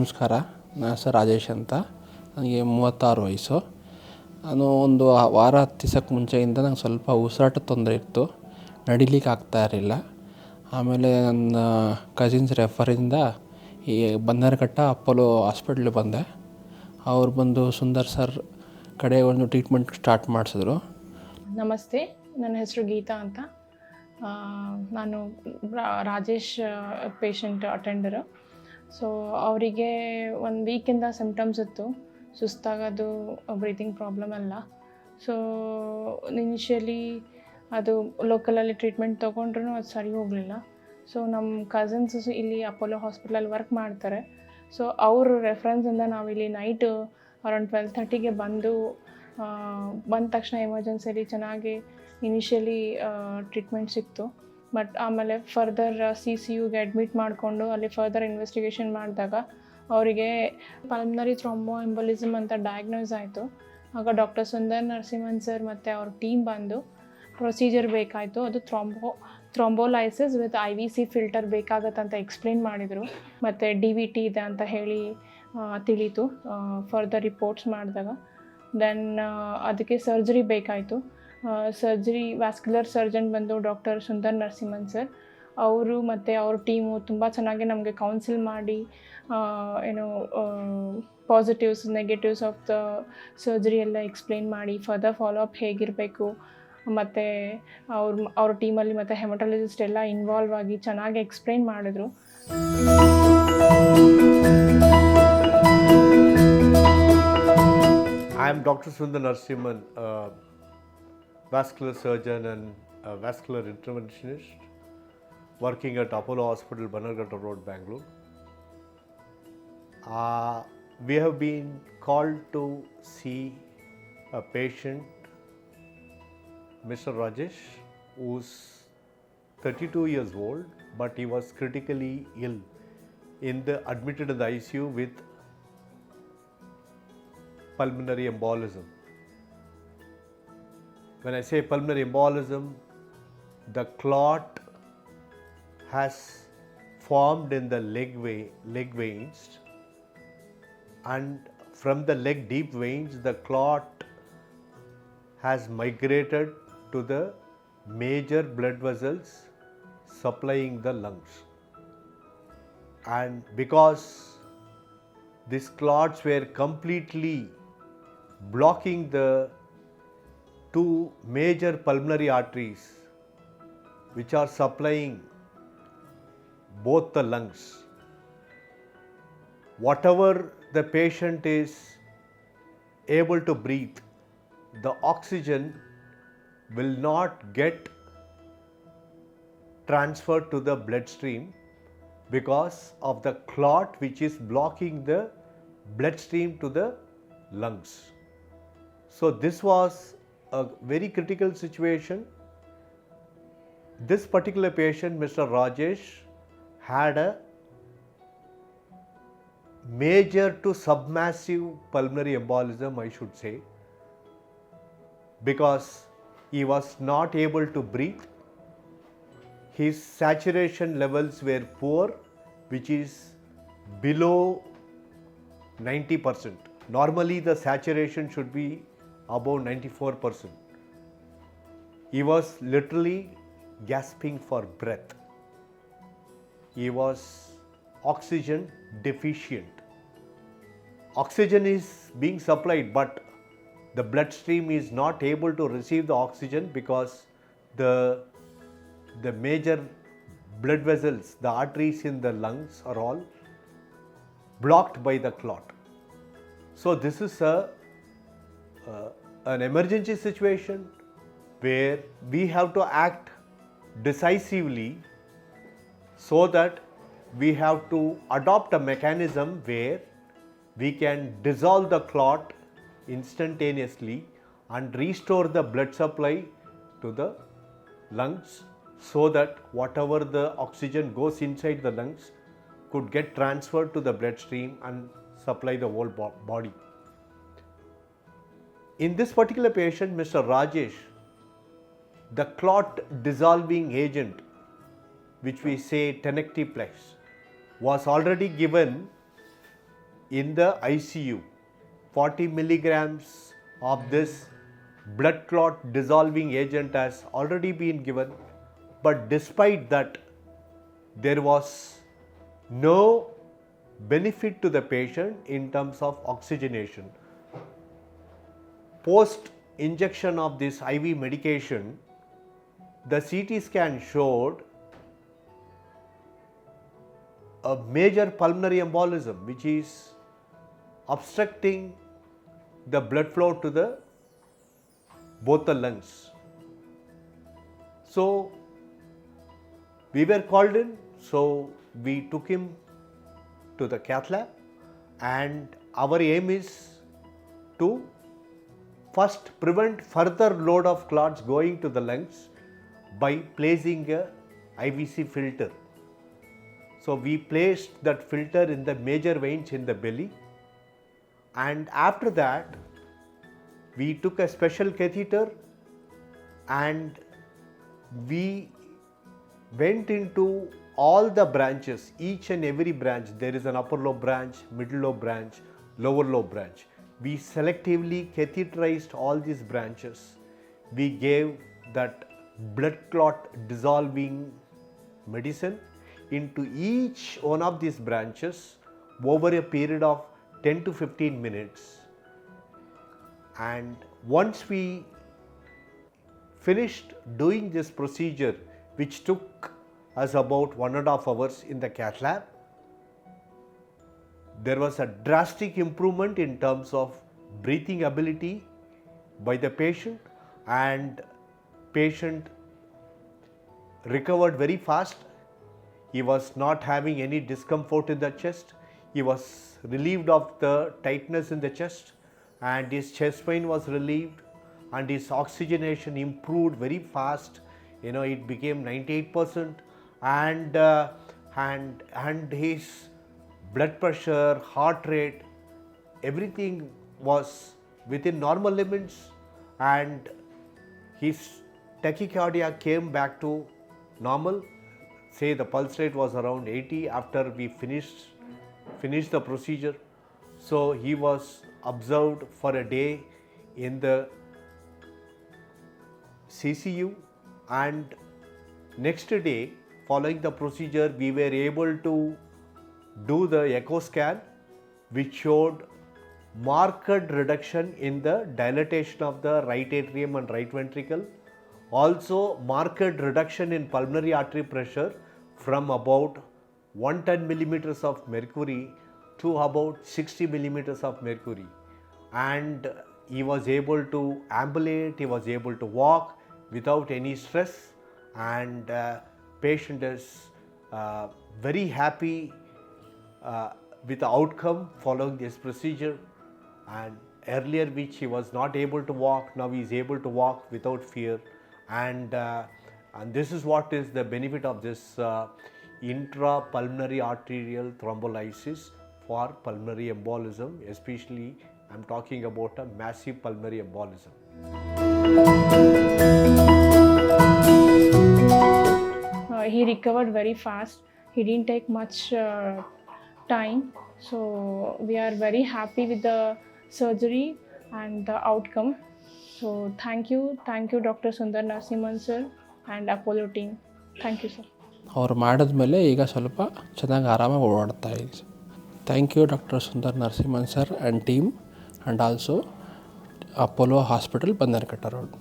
ನಮಸ್ಕಾರ. ನನ್ನ ಹೆಸರು ರಾಜೇಶ್ ಅಂತ. ನನಗೆ 36 ವಯಸ್ಸು. ನಾನು ಒಂದು ವಾರ 10 ದಿವಸಕ್ಕೆ ಮುಂಚೆಯಿಂದ ನಂಗೆ ಸ್ವಲ್ಪ ಉಸಿರಾಟದ ತೊಂದರೆ ಇತ್ತು. ನಡಿಲಿಕ್ಕೆ ಆಗ್ತಾ ಇರಲಿಲ್ಲ. ಆಮೇಲೆ ನನ್ನ ಕಸಿನ್ಸ್ ರೆಫರಿಂದ ಈ ಬನ್ನರ್ಘಟ್ಟ ಅಪೋಲೋ ಹಾಸ್ಪಿಟ್ಲಿಗೆ ಬಂದೆ. ಅವ್ರು ಬಂದು ಸುಂದರ್ ಸರ್ ಕಡೆ ಒಂದು ಟ್ರೀಟ್ಮೆಂಟ್ ಸ್ಟಾರ್ಟ್ ಮಾಡಿಸಿದ್ರು. ನಮಸ್ತೆ, ನನ್ನ ಹೆಸರು ಗೀತಾ ಅಂತ. ನಾನು ರಾಜೇಶ್ ಪೇಷಂಟ್ ಅಟೆಂಡರು. ಸೊ ಅವರಿಗೆ 1 ವೀಕಿಂದ ಸಿಮ್ಟಮ್ಸ್ ಇತ್ತು, ಸುಸ್ತಾಗೋದು, ಬ್ರೀತಿಂಗ್ ಪ್ರಾಬ್ಲಮ್ ಎಲ್ಲ. ಸೊ ಇನಿಷಿಯಲಿ ಅದು ಲೋಕಲಲ್ಲಿ ಟ್ರೀಟ್ಮೆಂಟ್ ತೊಗೊಂಡ್ರೂ ಅದು ಸರಿ ಹೋಗಲಿಲ್ಲ. ಸೊ ನಮ್ಮ ಕಸಿನ್ಸ್ ಇಲ್ಲಿ ಅಪೋಲೋ ಹಾಸ್ಪಿಟಲಲ್ಲಿ ವರ್ಕ್ ಮಾಡ್ತಾರೆ. ಸೊ ಅವ್ರ ರೆಫರೆನ್ಸಿಂದ ನಾವಿಲ್ಲಿ ನೈಟು ಅರೌಂಡ್ 12:30ಗೆ ಬಂದ ತಕ್ಷಣ ಎಮರ್ಜೆನ್ಸಿಯಲ್ಲಿ ಚೆನ್ನಾಗಿ ಇನಿಷಿಯಲಿ ಟ್ರೀಟ್ಮೆಂಟ್ ಸಿಕ್ತು. ಬಟ್ ಆಮೇಲೆ ಫರ್ದರ್ CCUಗೆ ಅಡ್ಮಿಟ್ ಮಾಡಿಕೊಂಡು ಅಲ್ಲಿ ಫರ್ದರ್ ಇನ್ವೆಸ್ಟಿಗೇಷನ್ ಮಾಡಿದಾಗ ಅವರಿಗೆ ಪಲ್ಮನರಿ ಎಂಬೋಲಿಸಮ್ ಅಂತ ಡಯಾಗ್ನೋಸ್ ಆಯಿತು. ಆಗ ಡಾಕ್ಟರ್ ಸುಂದರ್ ನರಸಿಂಹನ್ ಸರ್ ಮತ್ತು ಅವ್ರ ಟೀಮ್ ಬಂದು ಪ್ರೊಸೀಜರ್ ಬೇಕಾಯಿತು. ಅದು ಥ್ರೋಂಬೋಲೈಸಿಸ್ ವಿತ್ IVC ಫಿಲ್ಟರ್ ಬೇಕಾಗತ್ತಂತ ಎಕ್ಸ್ಪ್ಲೇನ್ ಮಾಡಿದರು. ಮತ್ತು DVT ಇದೆ ಅಂತ ಹೇಳಿ ತಿಳಿತು ಫರ್ದರ್ ರಿಪೋರ್ಟ್ಸ್ ಮಾಡಿದಾಗ. ದೆನ್ ಅದಕ್ಕೆ ಸರ್ಜರಿ ಬೇಕಾಯಿತು. ಸರ್ಜರಿ ವ್ಯಾಸ್ಕ್ಯುಲರ್ ಸರ್ಜನ್ ಬಂದು ಡಾಕ್ಟರ್ ಸುಂದರ್ ನರಸಿಂಹನ್ ಸರ್. ಅವರು ಮತ್ತು ಅವ್ರ ಟೀಮು ತುಂಬ ಚೆನ್ನಾಗಿ ನಮಗೆ ಕೌನ್ಸಿಲ್ ಮಾಡಿ positives negatives of the surgery ಎಲ್ಲ ಎಕ್ಸ್ಪ್ಲೇನ್ ಮಾಡಿ ಫರ್ದರ್ ಫಾಲೋಅಪ್ ಹೇಗಿರಬೇಕು ಮತ್ತು ಅವ್ರ ಟೀಮಲ್ಲಿ ಮತ್ತು ಹೆಮಟಾಲಜಿಸ್ಟ್ ಎಲ್ಲ ಇನ್ವಾಲ್ವ್ ಆಗಿ ಚೆನ್ನಾಗಿ ಎಕ್ಸ್ಪ್ಲೇನ್ ಮಾಡಿದ್ರು. I am Dr Sunder Narasimahan, vascular surgeon and vascular interventionist working at Apollo Hospital, Bannerghatta Road, Bangalore. We have been called to see a patient, Mr. Rajesh, who's 32 years old, but he was critically ill admitted in the ICU with pulmonary embolism. When I say pulmonary embolism, the clot has formed in the leg veins, and from the leg deep veins the clot has migrated to the major blood vessels supplying the lungs. And because these clots were completely blocking the 2 major pulmonary arteries which are supplying both the lungs, whatever the patient is able to breathe, the oxygen will not get transferred to the bloodstream because of the clot which is blocking the bloodstream to the lungs. So this was a very critical situation. This particular patient, Mr. Rajesh, had a major to submassive pulmonary embolism, I should say, because he was not able to breathe. His saturation levels were poor, which is below 90%. Normally the saturation should be above 94%. He was literally gasping for breath. He was oxygen deficient. Oxygen is being supplied, but the bloodstream is not able to receive the oxygen because the major blood vessels, the arteries in the lungs are all blocked by the clot. So this is an emergency situation where we have to act decisively, so that we have to adopt a mechanism where we can dissolve the clot instantaneously and restore the blood supply to the lungs, so that whatever the oxygen goes inside the lungs could get transferred to the bloodstream and supply the whole body. In this particular patient, Mr. Rajesh, the clot dissolving agent, which we say tenectiplex, was already given in the ICU. 40 milligrams of this blood clot dissolving agent has already been given, but despite that, there was no benefit to the patient in terms of oxygenation. Post injection of this IV medication, the CT scan showed a major pulmonary embolism, which is obstructing the blood flow to the both the lungs. So we were called in, so we took him to the cath lab, and our aim is to first prevent further load of clots going to the lungs by placing a IVC filter. So we placed that filter in the major veins in the belly, and after that we took a special catheter and we went into all the branches, each and every branch. There is an upper lobe branch, middle lobe branch, lower lobe branch. We selectively catheterized all these branches. We gave that blood clot dissolving medicine into each one of these branches over a period of 10 to 15 minutes. And once we finished doing this procedure, which took us about 1.5 hours in the cath lab, there was a drastic improvement in terms of breathing ability by the patient, and patient recovered very fast. He was not having any discomfort in the chest. He was relieved of the tightness in the chest, and his chest pain was relieved, and his oxygenation improved very fast. It became 98%, and his blood pressure, heart rate, everything was within normal limits, and his tachycardia came back to normal. Say the pulse rate was around 80 after we finished the procedure. So he was observed for a day in the CCU, and next day following the procedure we were able to do the echo scan, which showed marked reduction in the dilatation of the right atrium and right ventricle. Also marked reduction in pulmonary artery pressure from about 110 millimeters of mercury to about 60 millimeters of mercury, and he was able to ambulate, he was able to walk without any stress, and patient is very happy with the outcome following this procedure. And earlier which he was not able to walk, now he is able to walk without fear, and this is what is the benefit of this intrapulmonary arterial thrombolysis for pulmonary embolism. Especially I am talking about a massive pulmonary embolism. He recovered very fast. He didn't take much time. So we are very happy with the surgery and the outcome. So thank you Dr. Sunder Narasimahan sir and Apollo team. Thank you sir. ಅವ್ರು ಮಾಡಿದ್ಮೇಲೆ ಈಗ ಸ್ವಲ್ಪ ಚೆನ್ನಾಗಿ ಆರಾಮಾಗಿ ಓಡಾಡ್ತಾ ಇದ್ದೀವಿ. Thank you doctor Sundar Narasimhan sir and team, and also Apollo hospital, Bannerghatta Road.